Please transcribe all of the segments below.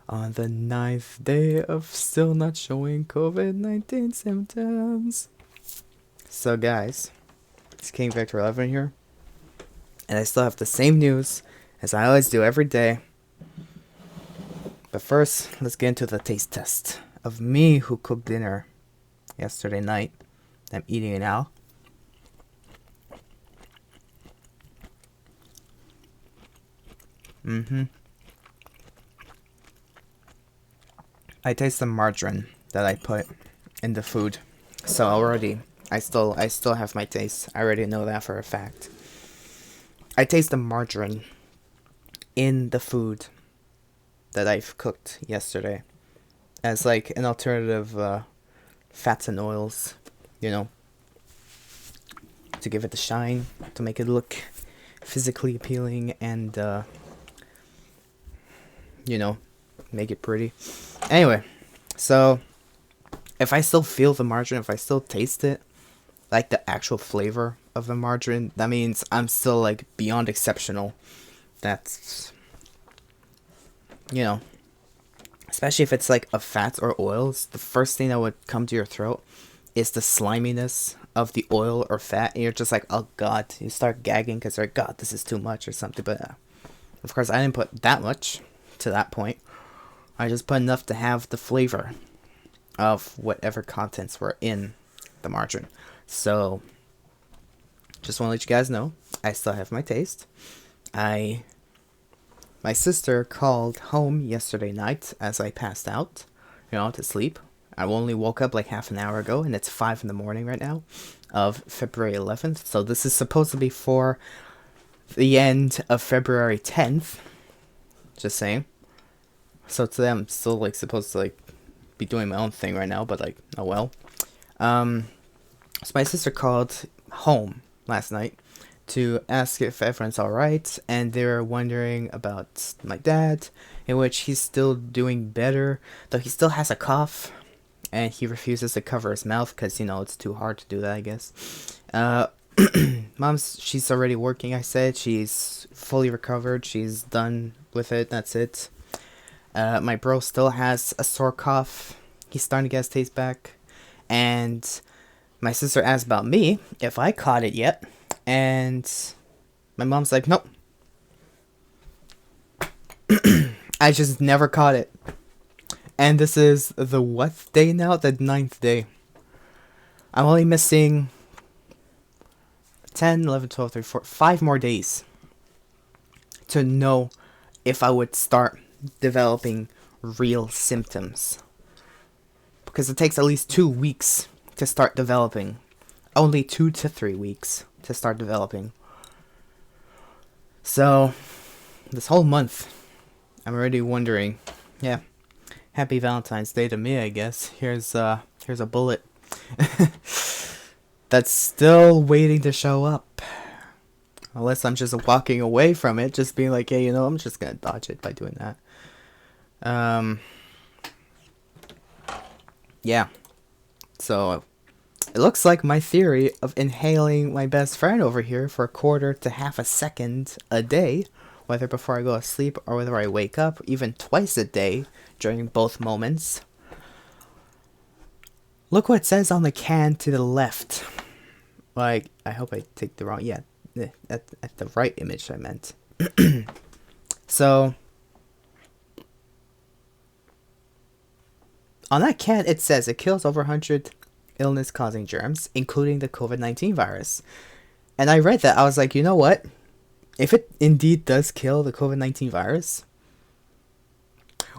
On the ninth day of still not showing COVID-19 symptoms. So guys, it's KingVector11 here, and I still have the same news as I always do every day. But first, let's get into the taste test of me who cooked dinner yesterday night. I'm eating it now. I taste the margarine that I put in the food. So already, I still have my taste. I already know that for a fact. I taste the margarine in the food that I've cooked yesterday as like an alternative fats and oils, you know, to give it the shine, to make it look physically appealing and you know, make it pretty. Anyway, so if I still feel the margarine, if I still taste it, like the actual flavor of the margarine, that means I'm still like beyond exceptional. That's, you know, especially if it's like a fat or oils, the first thing that would come to your throat is the sliminess of the oil or fat, and you're just like, oh god, you start gagging because you're like, god, this is too much or something. But of course, I didn't put that much to that point. I just put enough to have the flavor of whatever contents were in the margarine. So, just want to let you guys know, I still have my taste. My sister called home yesterday night as I passed out, to sleep. I only woke up like half an hour ago, and it's 5 in the morning right now of February 11th. So this is supposed to be for the end of February 10th. Just saying. So today I'm still like supposed to like be doing my own thing right now, but like, oh well. So my sister called home last night to ask if everyone's alright, and they were wondering about my dad, in which he's still doing better, though he still has a cough, and he refuses to cover his mouth because, it's too hard to do that, I guess. She's already working, I said. She's fully recovered. She's done with it. That's it. My bro still has a sore cough. He's starting to get his taste back. And my sister asked about me, if I caught it yet. And my mom's like, nope. I just never caught it. And this is the what day now? The 9th day. I'm only missing 10, 11, 12, 13, 14, 5 more days to know if I would start developing real symptoms. Because it takes at least 2 weeks to start developing. Only 2 to 3 weeks to start developing. So, this whole month, I'm already wondering, yeah, happy Valentine's Day to me, I guess. Here's a bullet that's still waiting to show up. Unless I'm just walking away from it, just being like, hey, I'm just gonna dodge it by doing that. Yeah. So, it looks like my theory of inhaling my best friend over here for a quarter to half a second a day, whether before I go to sleep or whether I wake up, even twice a day during both moments. Look what it says on the can to the left. Like, I hope I take the wrong, yeah, at the right image I meant. So, on that can it says it kills over 100 illness-causing germs, including the COVID-19 virus. And I read that, I was like, you know what? If it indeed does kill the COVID-19 virus,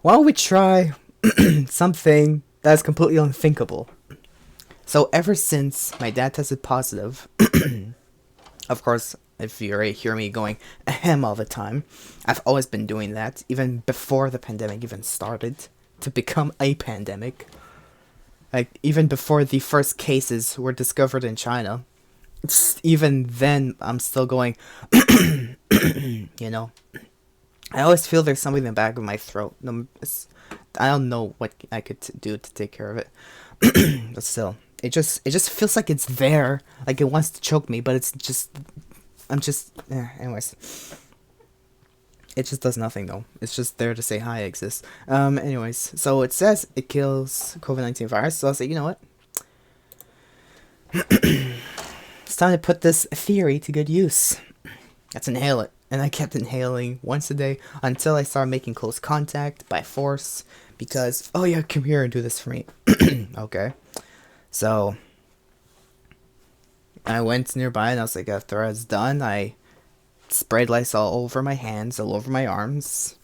why don't we try something that's completely unthinkable? So ever since my dad tested positive, of course, if you already hear me going ahem all the time, I've always been doing that, even before the pandemic even started to become a pandemic. Like, even before the first cases were discovered in China, even then, I'm still going, I always feel there's something in the back of my throat. I don't know what I could do to take care of it. But still, it just feels like it's there, like it wants to choke me, but anyways. It just does nothing though. It's just there to say hi, I exist. Anyways, so it says it kills COVID-19 virus. So I was like, you know what? It's time to put this theory to good use. Let's inhale it. And I kept inhaling once a day until I started making close contact by force. Because, oh yeah, come here and do this for me. Okay. So, I went nearby and I was like, after I was done, I sprayed Lysol all over my hands, all over my arms.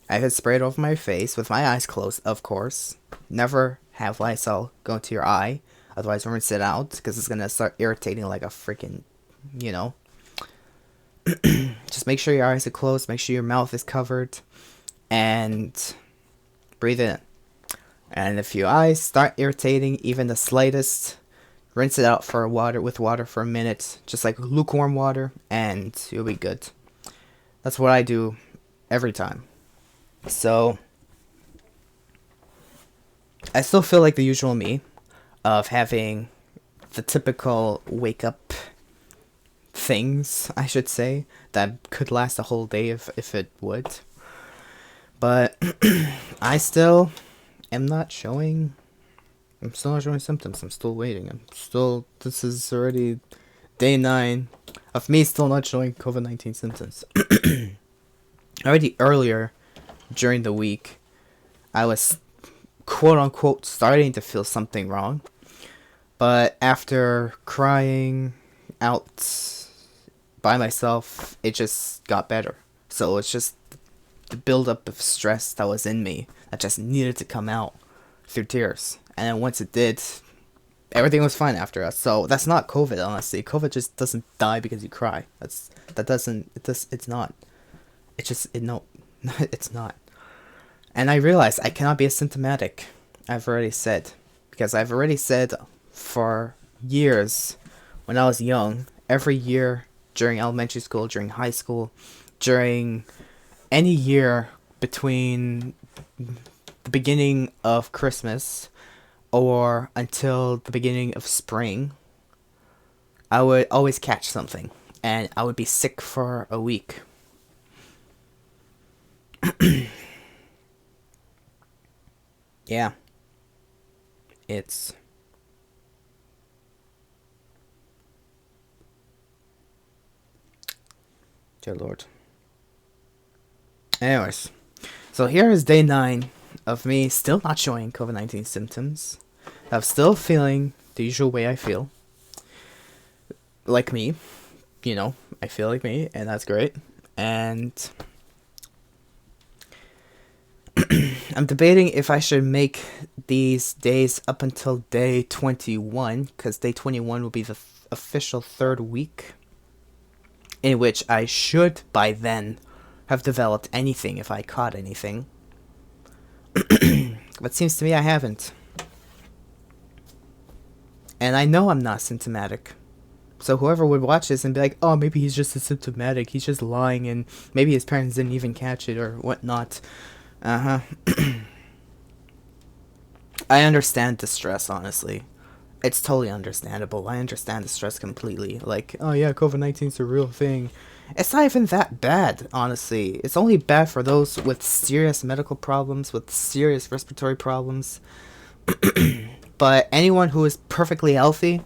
I had sprayed over my face with my eyes closed, of course. Never have Lysol go into your eye. Otherwise, rinse it out because it's going to start irritating like a freaking, you know. Just make sure your eyes are closed. Make sure your mouth is covered. And breathe in. And if your eyes start irritating even the slightest, rinse it out with water for a minute. Just like lukewarm water. And you'll be good. That's what I do every time. So, I still feel like the usual me. Of having the typical wake up things, I should say, that could last a whole day if it would. But I'm still not showing symptoms. I'm still waiting. This is already day 9 of me still not showing COVID-19 symptoms. Already earlier during the week, I was quote unquote starting to feel something wrong. But after crying out by myself, it just got better. So it's just the buildup of stress that was in me that just needed to come out through tears. And then once it did, everything was fine after us. So that's not COVID, honestly. COVID just doesn't die because you cry. It's not. It's not. And I realized I cannot be asymptomatic. I've already said. Because I've already said for years, when I was young, every year during elementary school, during high school, during any year between the beginning of Christmas or until the beginning of spring, I would always catch something, and I would be sick for a week. Yeah. It's... Dear Lord. Anyways, so here is day 9 of me still not showing COVID-19 symptoms. I'm still feeling the usual way I feel. Like me. You know, I feel like me, and that's great. And I'm debating if I should make these days up until day 21, because day 21 will be the official 3rd week, in which I should, by then, have developed anything if I caught anything. But seems to me I haven't. And I know I'm not symptomatic. So whoever would watch this and be like, oh, maybe he's just asymptomatic, he's just lying, and maybe his parents didn't even catch it, or whatnot. I understand the stress, honestly. It's totally understandable. I understand the stress completely. Like, oh yeah, COVID-19 is a real thing. It's not even that bad, honestly. It's only bad for those with serious medical problems, with serious respiratory problems. But anyone who is perfectly healthy,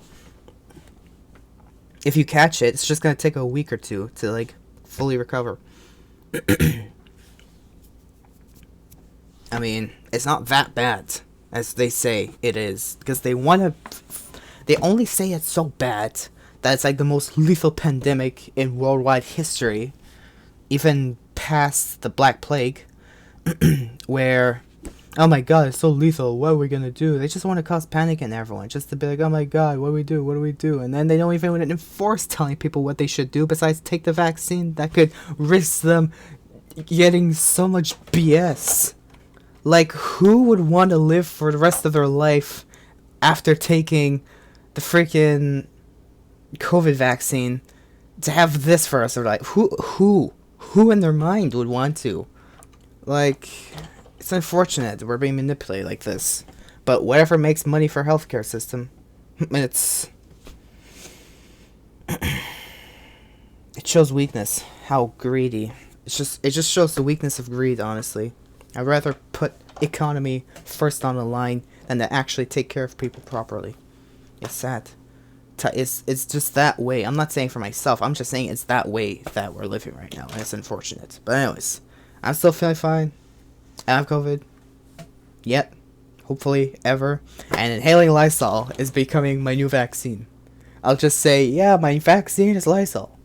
if you catch it, it's just gonna take a week or two to, like, fully recover. I mean, it's not that bad as they say it is, because they only say it's so bad that it's like the most lethal pandemic in worldwide history, even past the Black Plague, where, oh my god, it's so lethal, what are we gonna do? They just want to cause panic in everyone, just to be like, oh my god, what do we do? And then they don't even enforce telling people what they should do besides take the vaccine that could risk them getting so much BS. Like, who would want to live for the rest of their life after taking the freaking COVID vaccine to have this for us? Or like, who in their mind would want to? Like, it's unfortunate that we're being manipulated like this. But whatever makes money for healthcare system, it shows weakness. How greedy. It it just shows the weakness of greed, honestly. I'd rather put economy first on the line than to actually take care of people properly. It's sad. It's just that way. I'm not saying for myself. I'm just saying it's that way that we're living right now, and it's unfortunate. But anyways, I'm still feeling fine. I have COVID. Yet. Hopefully, ever. And inhaling Lysol is becoming my new vaccine. I'll just say, yeah, my vaccine is Lysol.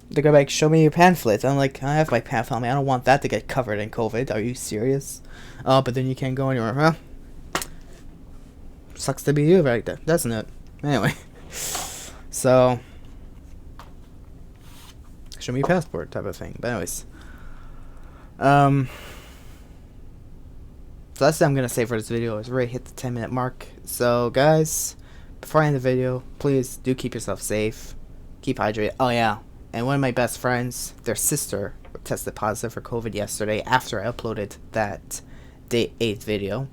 They're gonna like, show me your pamphlet. I'm like, I have my pamphlet on me. I don't want that to get covered in COVID. Are you serious? Oh, but then you can't go anywhere. Huh? Sucks to be you right there, doesn't it? Anyway. So, show me your passport type of thing. But anyways. So that's what I'm gonna say for this video. It's already hit the 10-minute mark. So guys, before I end the video, please do keep yourself safe. Keep hydrated. Oh yeah. And one of my best friends, their sister, tested positive for COVID yesterday after I uploaded that day 8 video.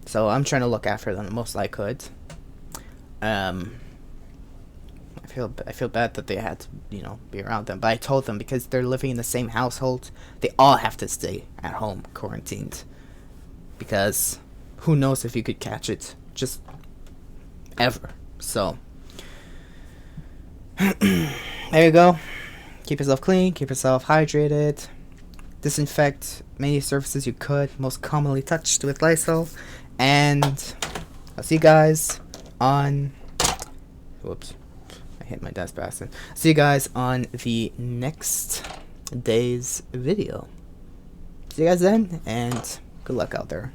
So I'm trying to look after them the most I could. I feel bad that they had to, be around them. But I told them because they're living in the same household, they all have to stay at home, quarantined. Because who knows if you could catch it just ever. So there you go. Keep yourself clean, keep yourself hydrated, disinfect many surfaces you could, most commonly touched with Lysol, and I'll see you guys on, whoops, I hit my desk bastard. See you guys on the next day's video. See you guys then, and good luck out there.